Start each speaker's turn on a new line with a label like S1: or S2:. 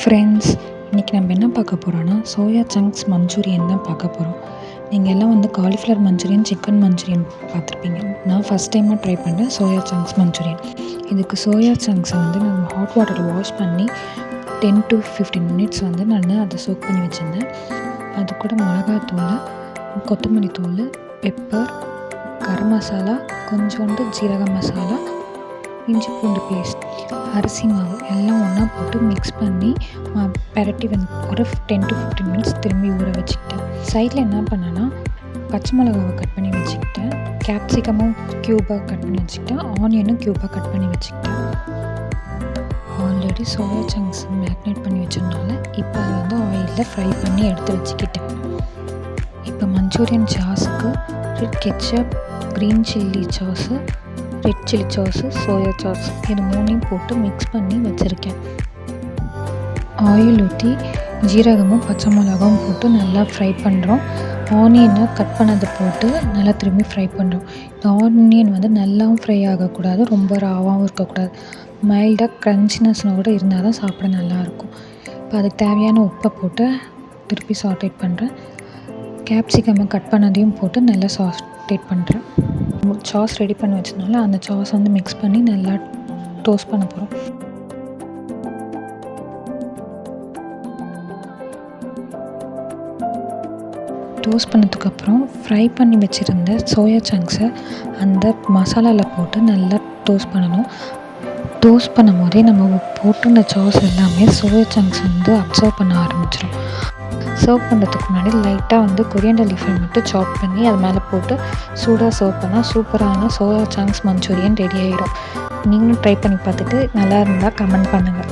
S1: Friends, இன்றைக்கி நம்ம என்ன பார்க்க போகிறோன்னா சோயா சங்க்ஸ் மஞ்சூரியன் தான் பார்க்க போகிறோம். நீங்கள் எல்லாம் காலிஃப்ளவர் மஞ்சூரியன், சிக்கன் மஞ்சூரியன் பார்த்துருப்பீங்க. நான் ஃபஸ்ட் டைமாக ட்ரை பண்ணுறேன் சோயா சங்க்ஸ் மஞ்சூரியன். இதுக்கு சோயா சங்க்ஸை நம்ம ஹாட் வாட்டரில் வாஷ் பண்ணி 10 to 15 minutes நான் அதை சோக் பண்ணி வச்சுருந்தேன். அது கூட மிளகாத்தூள், கொத்தமல்லி தூள், பெப்பர், கரம் மசாலா, கொஞ்சோண்டு ஜீரக மசாலா, இஞ்சி பூண்டு பேஸ்ட், அரிசி மாவு எல்லாம் ஒன்றா போட்டு மிக்ஸ் பண்ணி பெரட்டி ஒரு 10 to 15 minutes திரும்பி ஊற வச்சுக்கிட்டேன். சைடில் என்ன பண்ணேன்னா பச்சை மிளகாவை கட் பண்ணி வச்சுக்கிட்டேன், கேப்சிகமும் க்யூபாக கட் பண்ணி வச்சுக்கிட்டேன், ஆனியனும் க்யூபாக கட் பண்ணி வச்சுக்கிட்டேன். ஆல்ரெடி சோயா சங்க்ஸ் மேக்னேட் பண்ணி வச்சதுனால இப்போ அதை ஆயிலில் ஃப்ரை பண்ணி எடுத்து வச்சுக்கிட்டேன். இப்போ மஞ்சூரியன் சாஸுக்கு red ketchup, green chilli sauce, red chilli sauce, soya sauce இது மூணையும் போட்டு மிக்ஸ் பண்ணி வச்சுருக்கேன். ஆயில் ஊற்றி ஜீரகமும் பச்சை மிளகாவும் போட்டு நல்லா ஃப்ரை பண்ணுறோம். ஆனியனை கட் பண்ணதை போட்டு நல்லா திரும்பி ஃப்ரை பண்ணுறோம். இந்த ஆனியன் நல்லாவும் ஃப்ரை ஆகக்கூடாது, ரொம்ப ராவாகவும் இருக்கக்கூடாது. மைல்டாக க்ரன்ச்சினஸ்னோடு இருந்தால் தான் சாப்பிட நல்லாயிருக்கும். இப்போ அதுக்கு தேவையான உப்பை போட்டு திருப்பி சாட்டேட் பண்ணுறேன். கேப்சிகம்மை கட் பண்ணதையும் போட்டு நல்லா சாட்டேட் பண்ணுறேன். சாஸ் ரெடி பண்ணி வச்சதுனால அந்த சாஸ் மிக்ஸ் பண்ணி நல்லா டோஸ்ட் பண்ண போகிறோம். டோஸ்ட் பண்ணதுக்கப்புறம் ஃப்ரை பண்ணி வச்சுருந்த சோயா சங்க்ஸை அந்த மசாலாவில் போட்டு நல்லா டோஸ்ட் பண்ணணும். டோஸ்ட் பண்ணும் போதே நம்ம போட்டுருந்த சாஸ் எல்லாமே சோயா சங்க்ஸ் அப்சர்வ் பண்ண ஆரம்பிச்சிடும். சர்வ் பண்ணுறதுக்கு முன்னாடி லைட்டாக கொரியண்டர் லீஃபை மட்டும் சாப் பண்ணி அது மேலே போட்டு சூடாக சர்வ் பண்ணால் சூப்பரான சோயா சங்க்ஸ் மஞ்சூரியன் ரெடி ஆகிடும். நீங்களும் ட்ரை பண்ணி பார்த்துட்டு நல்லா இருந்தால் கமெண்ட் பண்ணுங்கள்.